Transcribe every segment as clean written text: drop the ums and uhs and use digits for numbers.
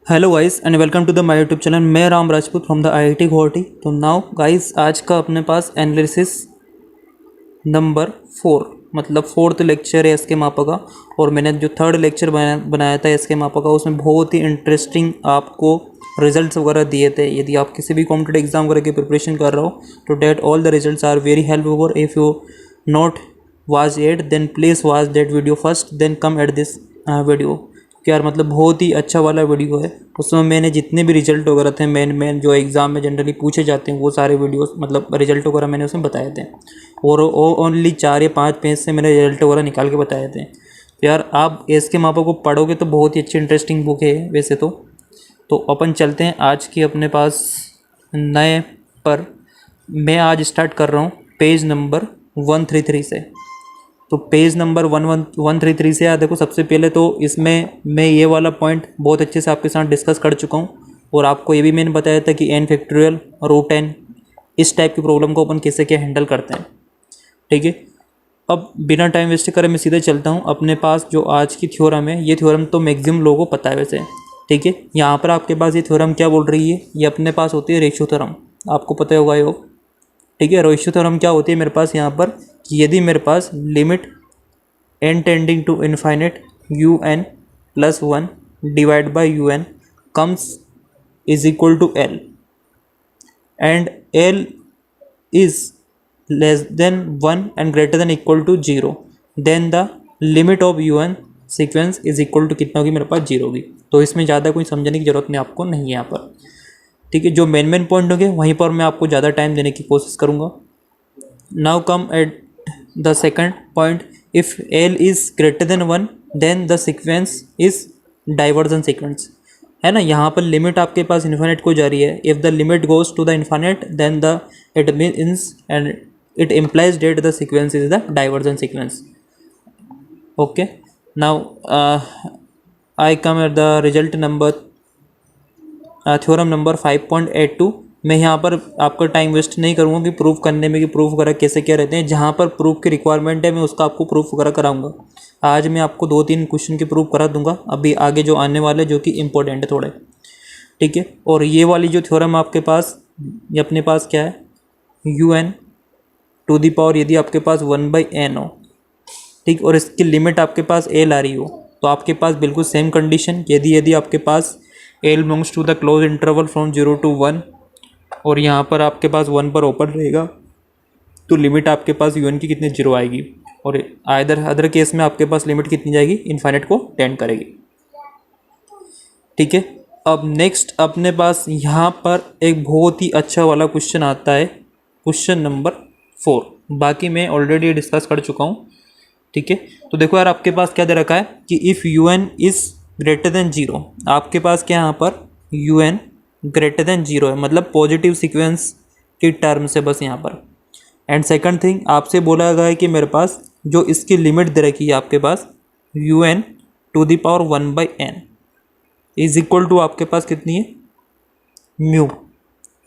Hello guys and welcome to the my YouTube channel. मैं Ram Rajput from the IIT Guwahati. तो now guys आज का अपने पास एनालिसिस नंबर 4 मतलब फोर्थ लेक्चर है एसके मापा का। और मैंने जो थर्ड लेक्चर बनाया था एसके मापा का, उसमें बहुत ही इंटरेस्टिंग आपको रिजल्ट्स वगैरह दिए थे। यदि आप किसी भी कॉम्पिटेटिव एग्जाम वगैरह की प्रिपरेशन कर रहे हो तो that all the results are very helpful. If you not watch it then please watch that video first then come at this video. यार मतलब बहुत ही अच्छा वाला वीडियो है। उसमें मैंने जितने भी रिजल्ट वगैरह थे मेन जो एग्ज़ाम में जनरली पूछे जाते हैं वो सारे वीडियोस मतलब रिजल्ट वगैरह मैंने उसमें बताए थे। और ओनली 4 या 5 पेज से मैंने रिजल्ट वगैरह निकाल के बताए थे। तो यार आप एसके मापा को पढ़ोगे तो बहुत ही अच्छी इंटरेस्टिंग बुक है वैसे तो अपन चलते हैं आज की अपने पास नए पर। मैं आज स्टार्ट कर रहा हूँ पेज नंबर 133 से। तो पेज नंबर 133 से यार देखो, सबसे पहले तो इसमें मैं ये वाला पॉइंट बहुत अच्छे से आपके साथ डिस्कस कर चुका हूँ। और आपको ये भी मैंने बताया था कि n फैक्टोरियल रूट n इस टाइप की प्रॉब्लम को अपन कैसे क्या हैंडल करते हैं। ठीक है, अब बिना टाइम वेस्ट करे मैं सीधे चलता हूँ अपने पास जो आज की थ्योरम है। ये थ्योरम तो मैक्सिमम लोगों को पता है वैसे। ठीक है, यहाँ पर आपके पास ये थ्योरम क्या बोल रही है, ये अपने पास होती है रेशियो थ्योरम। आपको पता होगा ये। ठीक है, रेशियो थ्योरम क्या होती है मेरे पास यहाँ पर कि यदि मेरे पास limit n tending to infinite un plus 1 divide by un comes is equal to l and l is less than 1 and greater than equal to 0, then the limit of un sequence is equal to कितना होगी मेरे पास 0 होगी। तो इसमें ज़्यादा कोई समझने की ज़रूरत नहीं आपको नहीं है यहाँ पर। ठीक है, जो मेन पॉइंट होंगे वहीं पर मैं आपको ज़्यादा टाइम देने की कोशिश करूँगा। Now come at the second point, if l is greater than 1 then the sequence is divergent sequence. है ना, यहाँ पर लिमिट आपके पास इन्फाइनेट को जा रही है। If the limit goes to the infinite then the it means and it implies that the sequence is the divergent sequence. Okay, now I come at the result number theorem number 5.82। मैं यहाँ पर आपका time waste नहीं करूँगा कि proof करने में कि प्रूफ वगैरह कैसे क्या रहते हैं। जहाँ पर प्रूफ की रिक्वायरमेंट है मैं उसका आपको प्रूफ वगैरह कराऊंगा। आज मैं आपको 2-3 क्वेश्चन के प्रूफ करा दूंगा अभी आगे जो आने वाले जो कि इंपॉर्टेंट है थोड़े। ठीक है, और ये वाली जो थ्योरम आपके पास ये अपने पास क्या है, un टू दी पावर यदि आपके पास 1/n हो, ठीक, और इसकी लिमिट आपके पास l आ रही हो, तो आपके पास बिल्कुल सेम कंडीशन यदि आपके पास l belongs to the close interval from 0 to 1 और यहाँ पर आपके पास 1 पर ओपन रहेगा तो लिमिट आपके पास un की कितनी 0 आएगी। और अदर केस में आपके पास लिमिट कितनी जाएगी, इन्फाइनेट को टेंड करेगी। ठीक है, अब नेक्स्ट अपने पास यहाँ पर एक बहुत ही अच्छा वाला क्वेश्चन आता है, क्वेश्चन नंबर 4। बाकी मैं ऑलरेडी डिस्कस कर चुका हूँ। ठीक है, तो देखो यार आपके पास क्या दे रखा है कि if un is greater than 0, आपके पास क्या यहाँ पर un ग्रेटर देन 0 है, मतलब पॉजिटिव सीक्वेंस की टर्म से बस यहाँ पर। एंड सेकंड थिंग आपसे बोला गया है कि मेरे पास जो इसकी लिमिट दे रखी है आपके पास un to the power 1/n is equal to आपके पास कितनी है, म्यू।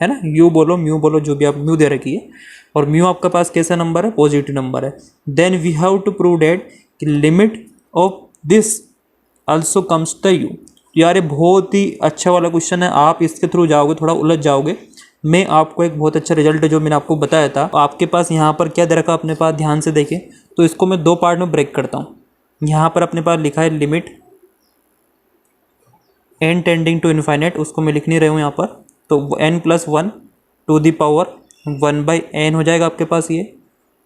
है ना, म्यू बोलो जो भी आप म्यू दे रखी है। और म्यू आपके पास कैसा नंबर है, पॉजिटिव नंबर है। Then we have to prove that कि limit of this also comes the U. यार ये बहुत ही अच्छा वाला क्वेश्चन है, आप इसके थ्रू जाओगे थोड़ा उलझ जाओगे। मैं आपको एक बहुत अच्छा रिजल्ट जो मैंने आपको बताया था, आपके पास यहाँ पर क्या दे रखा अपने पास ध्यान से देखें तो इसको मैं 2 पार्ट में ब्रेक करता हूँ। यहाँ पर अपने पास लिखा है limit n tending to infinite, उसको मैं लिख नहीं रहा हूँ यहाँ पर। तो n plus 1 to the power 1/n हो जाएगा आपके पास ये।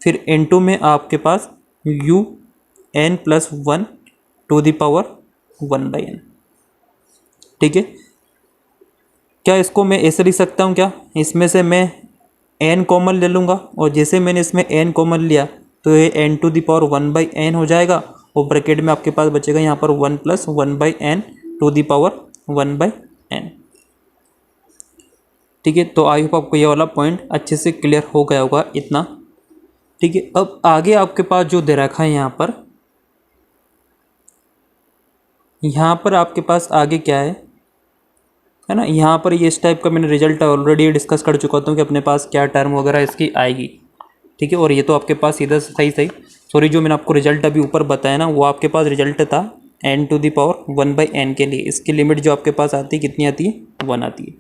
फिर n2 में आपके पास u n plus 1 to the power 1/n। ठीक है, क्या इसको मैं ऐसे लिख सकता हूँ, क्या इसमें से मैं n कॉमन ले लूँगा और जैसे मैंने इसमें n कॉमन लिया तो ये n to the power 1/n हो जाएगा और ब्रैकेट में आपके पास बचेगा यहाँ पर 1 plus 1/n to the power 1/n। ठीक है, तो आई होप आपको ये वाला पॉइंट अच्छे से क्लियर हो गया होगा इतना। ठीक है, अब आगे आपके पास जो दे रखा है यहाँ पर आपके पास आगे क्या है ना, यहाँ पर ये इस टाइप का मैंने रिजल्ट ऑलरेडी डिस्कस कर चुका था कि अपने पास क्या टर्म वगैरह इसकी आएगी। ठीक है, और ये तो आपके पास सीधा सही सॉरी जो मैंने आपको रिजल्ट अभी ऊपर बताया ना वो आपके पास रिजल्ट था N to the power 1/n के लिए इसकी लिमिट जो आपके पास आती है कितनी आती है, 1 आती है।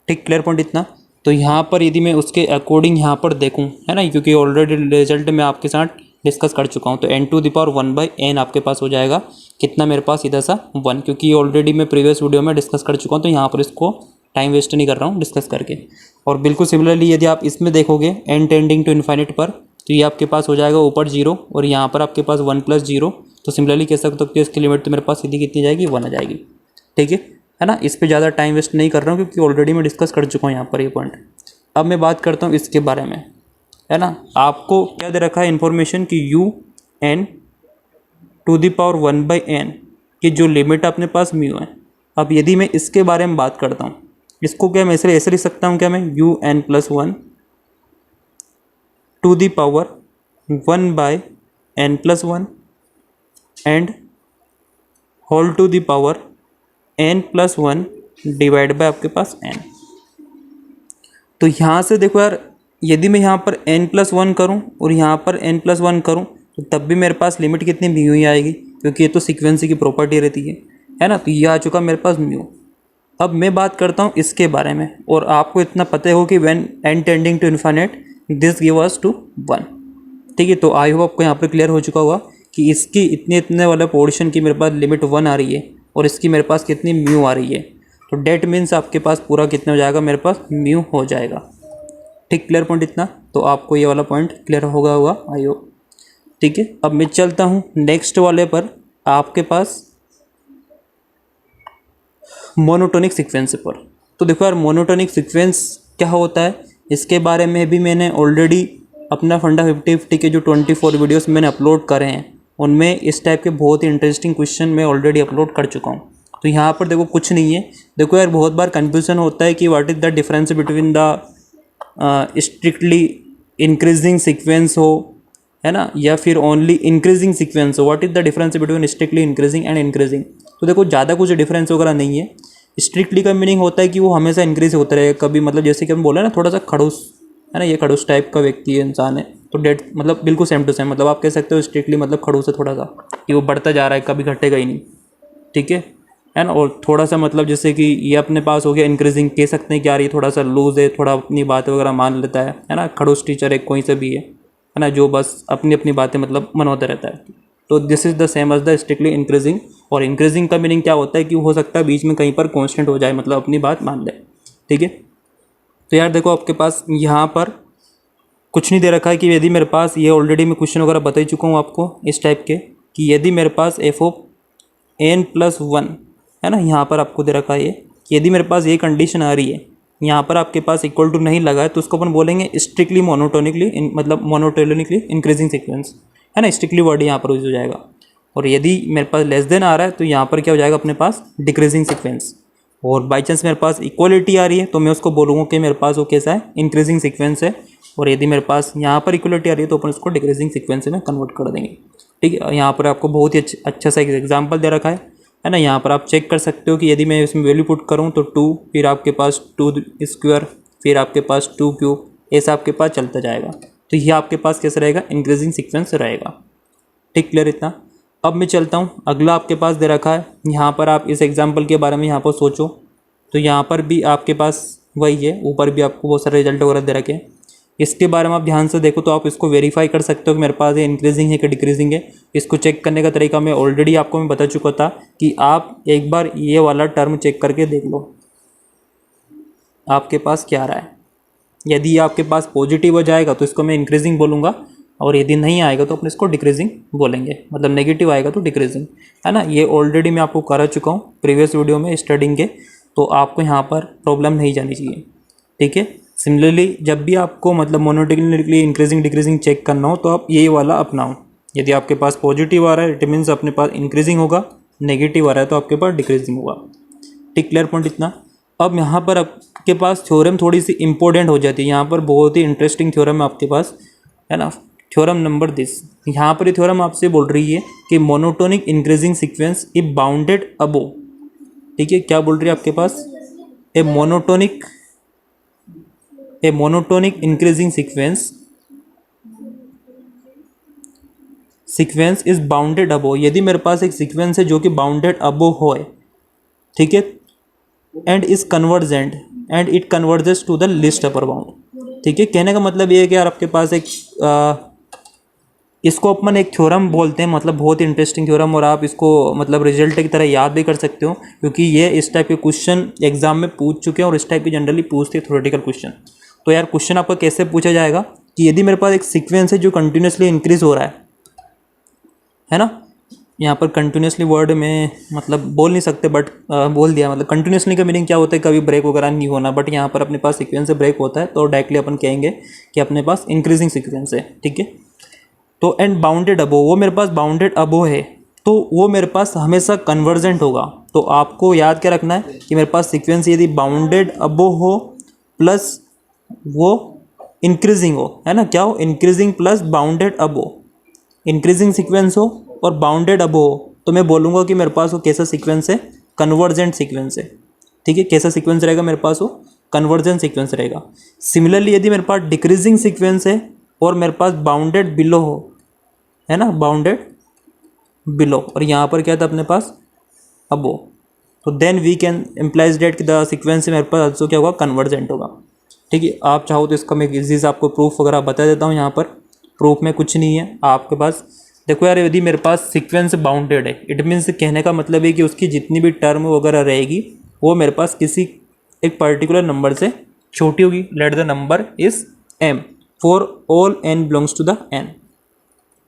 ठीक, क्लियर पॉइंट इतना। तो यहाँ पर यदि मैं उसके अकॉर्डिंग यहाँ पर देखूँ, है ना, क्योंकि ऑलरेडी रिजल्ट मैं आपके साथ डिस्कस कर चुका हूँ, तो N to the power 1/n आपके पास हो जाएगा कितना मेरे पास, सीधा सा 1, क्योंकि ऑलरेडी मैं प्रीवियस वीडियो में डिस्कस कर चुका हूँ, तो यहाँ पर इसको टाइम वेस्ट नहीं कर रहा हूँ डिस्कस करके। और बिल्कुल सिमिलरली यदि आप इसमें देखोगे एन टेंडिंग टू इन्फाइनिट पर, तो ये आपके पास हो जाएगा ऊपर 0 और यहाँ पर आपके पास 1 + 0, तो सिमिलरली कह सकते हो कि इसकी लिमिट तो मेरे पास सीधी कितनी जाएगी, 1 आ जाएगी। ठीक है ना, इस पर ज़्यादा टाइम वेस्ट नहीं कर रहा हूँ क्योंकि ऑलरेडी मैं डिस्कस कर चुका हूँ यहाँ पर ये पॉइंट। अब मैं बात करता हूँ इसके बारे में, है ना। आपको क्या दे रखा है इन्फॉर्मेशन कि un to the power 1/n की जो लिमिट अपने पास म्यू है। अब यदि मैं इसके बारे में बात करता हूँ, इसको क्या मैं ऐसे लिख सकता हूँ, क्या मैं un+1 to the power 1/n+1 and whole to the power n+1 divide by आपके पास n। तो यहाँ से देखो यार, यदि मैं यहाँ पर n+1 करूँ और यहाँ पर n+1 करूँ तो तब भी मेरे पास लिमिट कितनी म्यू ही आएगी, क्योंकि ये तो सीक्वेंसी की प्रॉपर्टी रहती है ना। तो ये आ चुका मेरे पास म्यू। अब मैं बात करता हूँ इसके बारे में, और आपको इतना पता हो कि when n tending to infinite this give us to 1। ठीक है, तो आई होप आपको यहाँ पर क्लियर हो चुका होगा कि इसकी इतने वाला पोर्शन की मेरे पास लिमिट 1 आ रही है और इसकी मेरे पास कितनी म्यू आ रही है। तो डेट मीन्स आपके पास पूरा कितना हो जाएगा, मेरे पास म्यू हो जाएगा। ठीक, क्लियर पॉइंट इतना। तो आपको ये वाला पॉइंट क्लियर होगा आई होप। ठीक है, अब मैं चलता हूँ नेक्स्ट वाले पर, आपके पास मोनोटोनिक सीक्वेंस पर। तो देखो यार, मोनोटोनिक सीक्वेंस क्या होता है, इसके बारे में भी मैंने ऑलरेडी अपना फंडा 50-50 के जो 24 वीडियोस मैंने अपलोड करे हैं, उनमें इस टाइप के बहुत ही इंटरेस्टिंग क्वेश्चन मैं ऑलरेडी अपलोड कर चुका हूँ। तो यहाँ पर देखो कुछ नहीं है। देखो यार, बहुत बार कन्फ्यूजन होता है कि what is the difference between the strictly increasing sequence हो, है ना, या फिर ओनली इंक्रीजिंग सीक्वेंस हो। What is the difference between strictly increasing and increasing. तो देखो ज़्यादा कुछ डिफरेंस वगैरह नहीं है। स्ट्रिक्टली का मीनिंग होता है कि वो हमेशा इंक्रीज होता रहेगा, कभी मतलब जैसे कि हम बोले ना, थोड़ा सा खड़ूस, है ना, ये खड़ूस टाइप का व्यक्ति है, इंसान है, तो डेट मतलब बिल्कुल सेम टू सेम, मतलब आप कह सकते हो स्ट्रिक्टली मतलब खड़ूस है थोड़ा सा, कि वो बढ़ता जा रहा है, कभी घटेगा ही नहीं। ठीक है ना। और थोड़ा सा मतलब जैसे कि ये अपने पास हो गया इंक्रीजिंग, कह सकते हैं कि यार ये थोड़ा सा लूज है, थोड़ा अपनी बात वगैरह मान लेता है ना, खड़ूस टीचर है कोई से भी है ना, जो बस अपनी अपनी बातें मतलब मनवाता रहता है। तो this is the same as the strictly increasing. और इंक्रीजिंग का मीनिंग क्या होता है कि हो सकता है बीच में कहीं पर कांस्टेंट हो जाए, मतलब अपनी बात मान ले। ठीक है, तो यार देखो आपके पास यहाँ पर कुछ नहीं दे रखा है कि यदि मेरे पास, ये ऑलरेडी मैं क्वेश्चन वगैरह बता ही चुका हूँ आपको इस टाइप के, कि यदि मेरे पास f(n+1) है ना, यहाँ पर आपको दे रखा है ये, कि यदि मेरे पास ये कंडीशन आ रही है, यहाँ पर आपके पास इक्वल टू नहीं लगा है, तो उसको अपन बोलेंगे स्ट्रिक्टली मोनोटोनिकली मतलब मोनोटोनिकली इंक्रीजिंग सीक्वेंस, है ना, स्ट्रिक्टली वर्ड यहाँ पर यूज हो जाएगा। और यदि मेरे पास लेस देन आ रहा है तो यहाँ पर क्या हो जाएगा अपने पास, डिक्रीजिंग सीक्वेंस। और बाई चांस मेरे पास इक्वलिटी आ रही है तो मैं उसको बोलूँगा कि मेरे पास वो कैसा है, इंक्रीजिंग सीक्वेंस है। और यदि मेरे पास यहाँ पर इक्वलिटी आ रही है तो अपन उसको डिक्रीजिंग सीक्वेंस में कन्वर्ट कर देंगे। ठीक है, यहाँ पर आपको बहुत ही अच्छा सा एग्जाम्पल दे रखा है ना। यहाँ पर आप चेक कर सकते हो कि यदि मैं इसमें वैल्यू पुट करूँ तो 2, फिर आपके पास 2², फिर आपके पास 2³, ऐसा आपके पास चलता जाएगा। तो ये आपके पास कैसा रहेगा, इंक्रीजिंग सीक्वेंस रहेगा। ठीक, क्लियर इतना। अब मैं चलता हूँ, अगला आपके पास दे रखा है, यहाँ पर आप इस एग्जाम्पल के बारे में यहाँ पर सोचो, तो यहाँ पर भी आपके पास वही है, ऊपर भी आपको बहुत सारे रिजल्ट वगैरह दे रखे हैं। इसके बारे में आप ध्यान से देखो तो आप इसको वेरीफाई कर सकते हो कि मेरे पास ये इंक्रीजिंग है कि डिक्रीजिंग है। इसको चेक करने का तरीका मैं ऑलरेडी आपको बता चुका था कि आप एक बार ये वाला टर्म चेक करके देख लो आपके पास क्या आ रहा है। यदि आपके पास पॉजिटिव हो जाएगा तो इसको मैं इंक्रीजिंग बोलूँगा, और यदि नहीं आएगा तो अपन इसको डिक्रीजिंग बोलेंगे, मतलब नेगेटिव आएगा तो डिक्रीजिंग, है ना। ये ऑलरेडी मैं आपको करा चुका हूँ प्रीवियस वीडियो में स्टडिंग के, तो आपको यहाँ पर प्रॉब्लम नहीं जानी चाहिए। ठीक है, सिमिलरली जब भी आपको मतलब मोनोटोनिकली इंक्रीजिंग डिक्रीजिंग चेक करना हो तो आप ये वाला अपनाओ। यदि आपके पास पॉजिटिव आ रहा है इट मीन्स अपने पास इंक्रीजिंग होगा, नेगेटिव आ रहा है तो आपके पास डिक्रीजिंग होगा। ठीक, क्लियर पॉइंट इतना। अब यहाँ पर आपके पास थ्योरम थोड़ी सी इंपॉर्टेंट हो जाती है, यहाँ पर बहुत ही इंटरेस्टिंग थ्योरम है आपके पास, है ना। थ्योरम नंबर दिस, यहाँ पर ये थ्योरम आपसे बोल रही है कि monotonic increasing sequence if bounded above. ठीक है, क्या बोल रही है आपके पास, A monotonic increasing sequence sequence is bounded above, यदि मेरे पास एक सीक्वेंस है जो कि बाउंडेड अबो हो, ठीक है, and is convergent and it converges to the least upper bound. ठीक है, कहने का मतलब ये है कि यार आपके पास एक इसको अपन एक थ्योरम बोलते हैं, मतलब बहुत इंटरेस्टिंग थ्योरम, और आप इसको मतलब रिजल्ट की तरह याद भी कर सकते हो, क्योंकि ये इस टाइप के क्वेश्चन एग्जाम में पूछ चुके हैं और इस टाइप के जनरली पूछते हैं थ्योरेटिकल क्वेश्चन। तो यार क्वेश्चन आपका कैसे पूछा जाएगा कि यदि मेरे पास एक सीक्वेंस है जो कंटिन्यूसली इंक्रीज हो रहा है ना, यहाँ पर कंटिन्यूसली वर्ड में मतलब बोल नहीं सकते बट बोल दिया, मतलब कंटिन्यूसली का मीनिंग क्या होता है, कभी ब्रेक वगैरह नहीं होना, बट यहाँ पर अपने पास सीक्वेंस से ब्रेक होता है तो डायरेक्टली अपन कहेंगे कि अपने पास इंक्रीजिंग सीक्वेंस है। ठीक है, तो एंड बाउंडेड अबो, वो मेरे पास बाउंडेड अबो है तो वो मेरे पास हमेशा कन्वर्जेंट होगा। तो आपको याद क्या रखना है कि मेरे पास सीक्वेंस यदि बाउंडेड अबो हो प्लस वो इंक्रीजिंग हो, है ना, क्या हो, इंक्रीजिंग प्लस बाउंडेड अबो, इंक्रीजिंग सीक्वेंस हो और बाउंडेड अबो हो, तो मैं बोलूँगा कि मेरे पास वो कैसा सीक्वेंस है, कन्वर्जेंट सीक्वेंस है। ठीक है, कैसा सीक्वेंस रहेगा मेरे पास, वो कन्वर्जेंट सीक्वेंस रहेगा। सिमिलरली यदि मेरे पास डिक्रीजिंग सीक्वेंस है और मेरे पास बाउंडेड बिलो हो, है ना, बाउंडेड बिलो, और यहाँ पर क्या था अपने पास अबो, तो then we can implies that कि द सीक्वेंस मेरे पास also क्या होगा, कन्वर्जेंट होगा। ठीक है, आप चाहो तो इसका मैं इजी से आपको प्रूफ वगैरह बता देता हूँ। यहाँ पर प्रूफ में कुछ नहीं है आपके पास, देखो यार यदि मेरे पास सीक्वेंस बाउंडेड है, इट मीन्स कहने का मतलब है कि उसकी जितनी भी टर्म वगैरह रहेगी वो मेरे पास किसी एक पर्टिकुलर नंबर से छोटी होगी। Let the number is m for all n belongs to the n।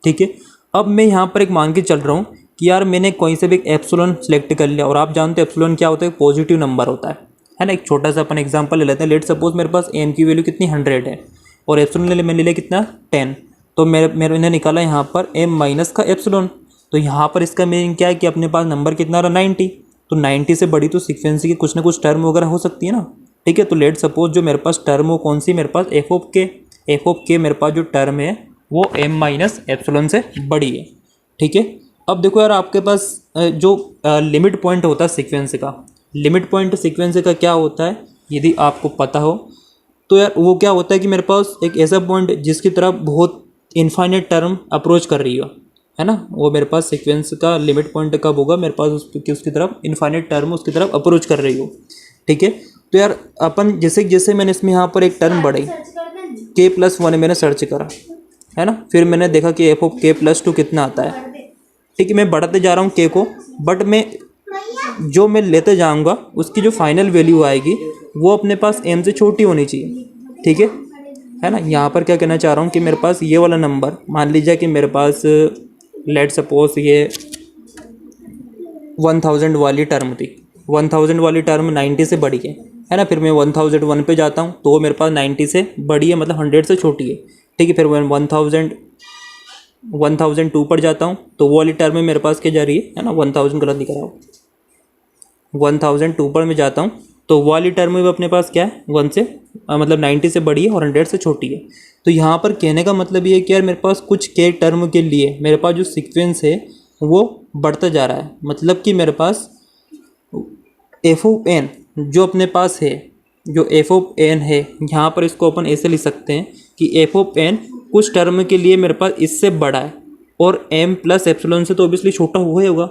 ठीक है, अब मैं यहाँ पर एक मान के चल रहा हूँ कि यार मैंने कोई से भी एक एप्सिलॉन सेलेक्ट कर लिया, और आप जानते हैं एप्सिलॉन क्या होता है, पॉजिटिव नंबर होता है ना। एक छोटा सा अपन एग्जांपल ले लेते हैं, लेट सपोज मेरे पास n की वैल्यू कितनी 100 है और एप्सिलॉन मैंने ले लिया कितना 10, तो मैंने निकाला यहाँ पर m माइनस का एप्सिलॉन। तो यहाँ पर इसका मीनिंग क्या है कि अपने पास नंबर कितना रहा 90, तो 90 से बड़ी तो सीक्वेंस की कुछ ना कुछ टर्म वगैरह हो सकती है ना। ठीक है, तो लेट सपोज जो मेरे पास टर्म हो कौन सी, मेरे पास एफ ऑफ के मेरे पास जो टर्म है वो m माइनस एप्सिलॉन से बड़ी है। ठीक है, अब देखो यार आपके पास जो लिमिट पॉइंट होता है सीक्वेंस का, लिमिट पॉइंट सीक्वेंस का क्या होता है यदि आपको पता हो तो यार वो क्या होता है कि मेरे पास एक ऐसा पॉइंट जिसकी तरफ बहुत इनफाइनाइट टर्म अप्रोच कर रही हो, है ना, वो मेरे पास सीक्वेंस का लिमिट पॉइंट कब होगा, मेरे पास उसकी तरफ इनफाइनाइट टर्म उसकी तरफ अप्रोच कर रही हो। ठीक है, तो यार अपन जैसे जैसे मैंने इसमें यहाँ पर एक टर्म बढ़ाई k+1 मैंने सर्च करा, है ना, फिर मैंने देखा कि एफ ऑफ k+2 कितना आता है। ठीक है, मैं बढ़ाते जा रहा हूँ k को, बट मैं जो मैं लेते जाऊँगा उसकी जो फाइनल वैल्यू आएगी वो अपने पास m से छोटी होनी चाहिए। ठीक है ना, यहाँ पर क्या कहना चाह रहा हूँ कि मेरे पास ये वाला नंबर, मान लीजिए कि मेरे पास लेट सपोज ये 1000 वाली टर्म थी, 1000 वाली टर्म 90 से बड़ी है ना, फिर मैं 1001 पे जाता हूँ तो वो मेरे पास 90 से बड़ी है, मतलब 100 से छोटी है। ठीक है, फिर मैं 1002 पर जाता हूँ तो वो वाली टर्म में मेरे पास क्या जा रही है ना, 1000 गलत दिख रहा हो, 1002 पर मैं जाता हूँ तो वो वाली टर्म में अपने पास क्या है, 1 से मतलब 90 से बड़ी है और 100 से छोटी है। तो यहाँ पर कहने का मतलब ये है कि यार मेरे पास कुछ के टर्म के लिए मेरे पास जो सीक्वेंस है वो बढ़ता जा रहा है, मतलब कि मेरे पास एफ ऑफ एन जो अपने पास है, जो एफ ऑफ एन है यहाँ पर इसको अपन ऐसे लिख सकते हैं कि एफ ऑफ एन कुछ टर्म के लिए मेरे पास इससे बड़ा है और m प्लस एप्सिलॉन से तो ऑब्वियसली छोटा हुआ ही होगा,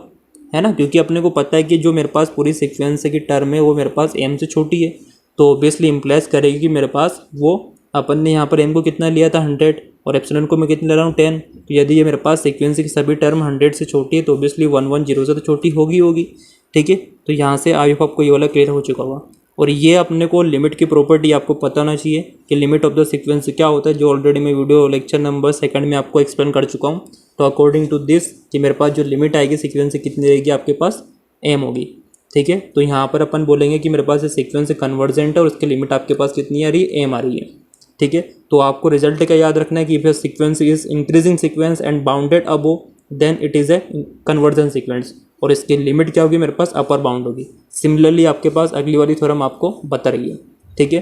है ना, क्योंकि अपने को पता है कि जो मेरे पास पूरी सीक्वेंस की टर्म है वो मेरे पास m से छोटी है, तो ऑब्वियसली इम्प्लाइज करेगी कि मेरे पास वो अपन ने यहाँ पर m को कितना लिया था 100 और एप्सिलॉन को मैं कितना ले रहा हूँ 10, तो यदि ये मेरे पास सीक्वेंस की सभी टर्म 100 से छोटी है तो ऑब्वियसली 110 से तो छोटी होगी। ठीक है, तो यहाँ से आई होप आपको ये वाला क्लियर हो चुका होगा। और ये अपने को लिमिट की प्रॉपर्टी आपको पता होना चाहिए कि लिमिट ऑफ द सीक्वेंस क्या होता है, जो ऑलरेडी मैं वीडियो लेक्चर नंबर 2 में आपको एक्सप्लेन कर चुका हूँ। तो अकॉर्डिंग टू दिस कि मेरे पास जो लिमिट आएगी सीक्वेंस से कितनी रहेगी, आपके पास m होगी। ठीक है, तो यहाँ पर अपन बोलेंगे कि मेरे पास ये सीक्वेंस कन्वर्जेंट है और उसकी लिमिट आपके पास कितनी आ रही है, m आ रही है। ठीक है, तो आपको रिजल्ट का याद रखना है कि if sequence is increasing sequence and bounded above then it is a convergent sequence, और इसकी लिमिट क्या होगी, मेरे पास अपर बाउंड होगी। सिमिलरली आपके पास अगली वाली थ्योरम आपको बता रही है। ठीक है,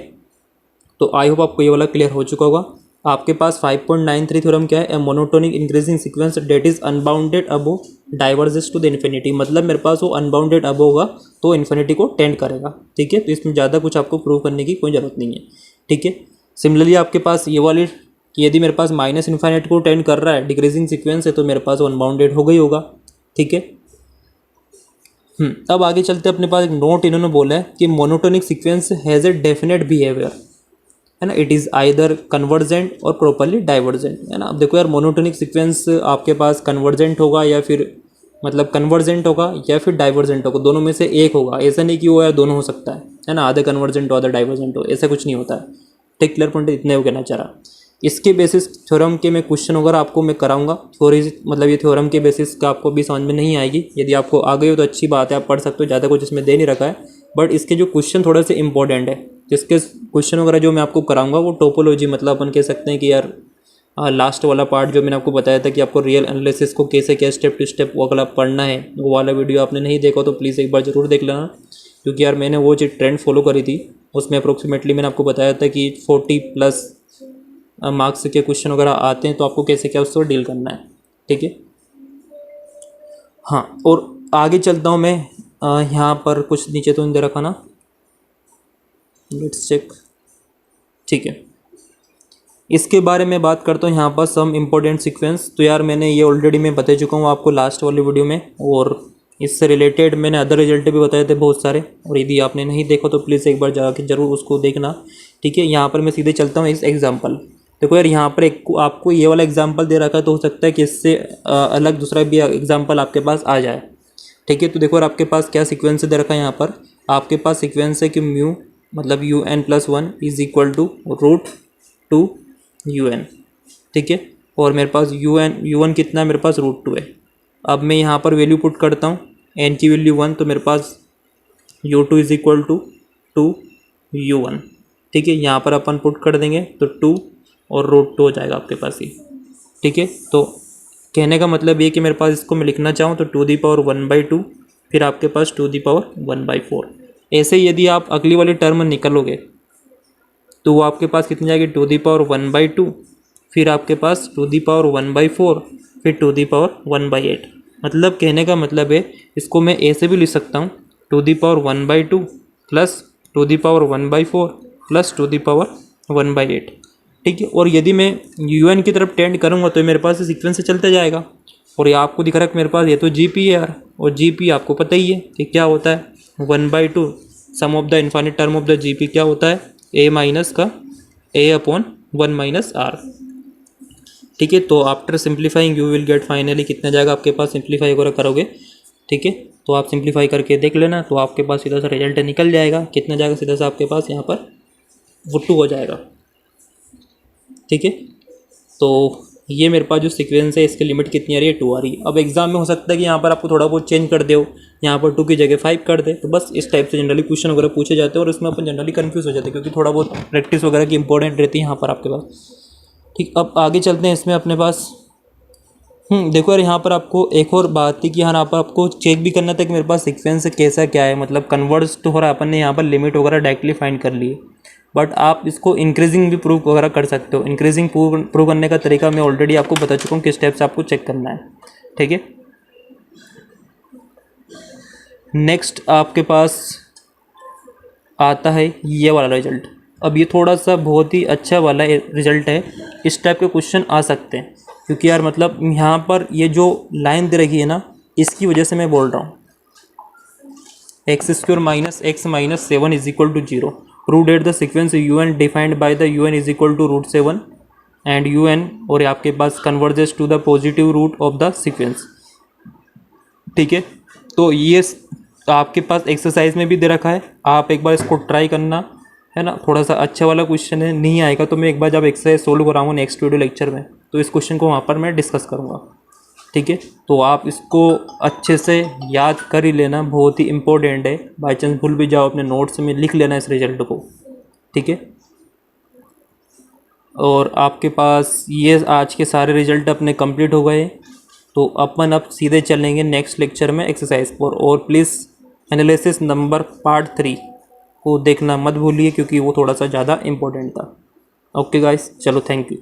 तो आई होप आपको ये वाला क्लियर हो चुका होगा। आपके पास 5.93 थ्योरम क्या है, a monotonic increasing sequence that is unbounded above diverges to the infinity, मतलब मेरे पास वो अनबाउंडेड अबो होगा तो इन्फिनिटी को टेंड करेगा। ठीक है, तो इसमें ज़्यादा कुछ आपको प्रूव करने की कोई ज़रूरत नहीं है। ठीक है, सिमिलरली आपके पास ये वाली कि यदि मेरे पास माइनस इन्फाइनाइट को टेंड कर रहा है, डिक्रीजिंग सीक्वेंस है, तो मेरे पास अनबाउंडेड हो गई होगा। ठीक है। अब आगे चलते अपने पास एक नोट इन्होंने बोला है कि monotonic sequence has a definite behaviour, है ना, इट इज़ आइदर कन्वर्जेंट और प्रॉपरली डाइवर्जेंट, है ना। अब देखो यार, मोनोटोनिक सीक्वेंस आपके पास कन्वर्जेंट होगा या फिर मतलब कन्वर्जेंट होगा या फिर डाइवर्जेंट होगा, दोनों में से एक होगा। ऐसा नहीं कि वो या दोनों हो सकता है ना, आधे कन्वर्जेंट हो आधे डाइवर्जेंट हो, ऐसा कुछ नहीं होता है। ठीक, क्लियर पॉइंट इतने हो कहना चाह रहा। इसके बेसिस थ्योरम के मैं क्वेश्चन वगैरह आपको मैं कराऊंगा, थोड़ी मतलब ये थ्योरम के बेसिस का आपको भी समझ में नहीं आएगी। यदि आपको आ गई हो तो अच्छी बात है, आप पढ़ सकते हो, ज़्यादा कुछ इसमें दे नहीं रखा है। बट इसके जो क्वेश्चन थोड़े से इंपॉर्टेंट है, जिसके क्वेश्चन वगैरह जो मैं आपको कराऊंगा वो टोपोलॉजी, मतलब अपन कह सकते हैं कि यार लास्ट वाला पार्ट जो मैंने आपको बताया था कि आपको रियल एनालिसिस को कैसे क्या स्टेप टू स्टेप वो अगला पढ़ना है, वो वाला वीडियो आपने नहीं देखा तो प्लीज़ एक बार ज़रूर देख लेना। क्योंकि यार मैंने वो जो ट्रेंड फॉलो करी थी उसमें अप्रोक्सीमेटली मैंने आपको बताया था कि 40+ मार्क्स के क्वेश्चन वगैरह आते हैं, तो आपको कैसे क्या उससे डील करना है। ठीक है। हाँ, और आगे चलता हूँ मैं। यहाँ पर कुछ नीचे तो नहीं दे रखा ना, लेट्स चेक। ठीक है, इसके बारे में बात करता हूँ यहाँ पर सम इम्पोर्टेंट सीक्वेंस। तो यार मैंने ये ऑलरेडी मैं बता चुका हूँ आपको लास्ट वाली वीडियो में, और इससे रिलेटेड मैंने अदर रिजल्ट भी बताए थे बहुत सारे, और यदि आपने नहीं देखा तो प्लीज़ एक बार जाके ज़रूर उसको देखना। ठीक है, यहाँ पर मैं सीधे चलता हूँ इस एग्जाम्पल। देखो यार, यहाँ पर एक आपको ये वाला एग्जाम्पल दे रखा है, तो हो सकता है कि इससे अलग दूसरा भी एग्जाम्पल आपके पास आ जाए। ठीक है, तो देखो यार आपके पास क्या सीक्वेंस दे रखा है। यहाँ पर आपके पास सीक्वेंस है कि म्यू मतलब UN+1 is equal to √2 UN। ठीक है, और मेरे पास UN कितना है, मेरे पास √2 है। अब मैं यहाँ पर वैल्यू पुट करता हूँ, n की वैल्यू 1, तो मेरे पास U2 is equal to 2 U1। ठीक है, यहाँ पर अपन पुट कर देंगे तो 2 और √2 हो जाएगा आपके पास ही। ठीक है, तो कहने का मतलब ये कि मेरे पास इसको मैं लिखना चाहूँ तो 2⁻1/2, फिर आपके पास 2⁻1/4। ऐसे यदि आप अगली वाली टर्म निकलोगे तो वो आपके पास कितनी जाएगी, 2⁻1/2, फिर आपके पास 2⁻1/4, फिर 2⁻1/8। मतलब कहने का मतलब है, इसको मैं ऐसे भी लिख सकता हूँ 2⁻1/2 प्लस 2⁻1/4 प्लस 2⁻1/8। ठीक है, और यदि मैं UN की तरफ टेंड करूँगा तो मेरे पास सीक्वेंस से चलता जाएगा। और ये आपको दिख रहा है कि मेरे पास ये तो GP है यार, और GP आपको पता ही है कि क्या होता है, 1/2 sum of the infinite term of the GP क्या होता है, A माइनस का A/1 - R। ठीक है, तो after simplifying you will get finally कितना जाएगा आपके पास, सिंप्लीफाई वगैरह करोगे। ठीक है, तो आप सिंप्लीफाई करके देख लेना, तो आपके पास सीधा सा रिजल्ट निकल जाएगा। कितना जाएगा सीधा सा आपके पास यहाँ पर, वो 2 हो जाएगा। ठीक है, तो ये मेरे पास जो सीक्वेंस है इसकी लिमिट कितनी आ रही है, 2 आ रही है। अब एग्जाम में हो सकता है कि यहाँ पर आपको थोड़ा बहुत चेंज कर दे, यहाँ पर 2 की जगह 5 कर दे। तो बस इस टाइप से जनरली क्वेश्चन वगैरह पूछे जाते हैं, और इसमें अपन जनरली कंफ्यूज हो जाते हैं, क्योंकि थोड़ा बहुत प्रैक्टिस वगैरह की इंपॉर्टेंट रहती है यहाँ पर आपके पास। ठीक, अब आगे चलते हैं इसमें अपने पास। देखो यार, यहाँ पर आपको एक और बात थी कि यहाँ पर आपको चेक भी करना था कि मेरे पास सीक्वेंस कैसा क्या है, मतलब कन्वर्ज तो हो रहा है। अपन ने यहाँ पर लिमिट वगैरह डायरेक्टली फाइंड कर ली, बट आप इसको इंक्रीजिंग भी प्रूव वगैरह कर सकते हो। इंक्रीजिंग प्रूव करने का तरीका मैं ऑलरेडी आपको बता चुका हूँ, किस स्टेप से आपको चेक करना है। ठीक है, नेक्स्ट आपके पास आता है ये वाला रिजल्ट। अब ये थोड़ा सा बहुत ही अच्छा वाला रिजल्ट है, इस टाइप के क्वेश्चन आ सकते हैं, क्योंकि यार मतलब यहाँ पर ये जो लाइन दे रखी है ना, इसकी वजह से मैं बोल रहा हूँ x² - x - 7 is equal to 0। Root at the sequence UN defined by the UN is equal to √7 and UN, और आपके पास converges to the positive root of the sequence. ठीक है, तो ये आपके पास एक्सरसाइज में भी दे रखा है, आप एक बार इसको ट्राई करना, है ना। थोड़ा सा अच्छा वाला क्वेश्चन है, नहीं आएगा तो मैं एक बार जब एक्सरसाइज सोल्व कराऊंगा नेक्स्ट वीडियो लेक्चर में, तो इस क्वेश्चन को वहाँ पर मैं डिस्कस करूँगा। ठीक है, तो आप इसको अच्छे से याद कर ही लेना, बहुत ही इंपॉर्टेंट है। बाई चांस भूल भी जाओ अपने नोट्स में लिख लेना इस रिजल्ट को। ठीक है, और आपके पास ये आज के सारे रिजल्ट अपने कंप्लीट हो गए, तो अपन अब सीधे चलेंगे नेक्स्ट लेक्चर में एक्सरसाइज पर। और प्लीज़ एनालिसिस नंबर पार्ट 3 को देखना मत भूलिए, क्योंकि वो थोड़ा सा ज़्यादा इम्पोर्टेंट था। ओके गाइस, चलो थैंक यू।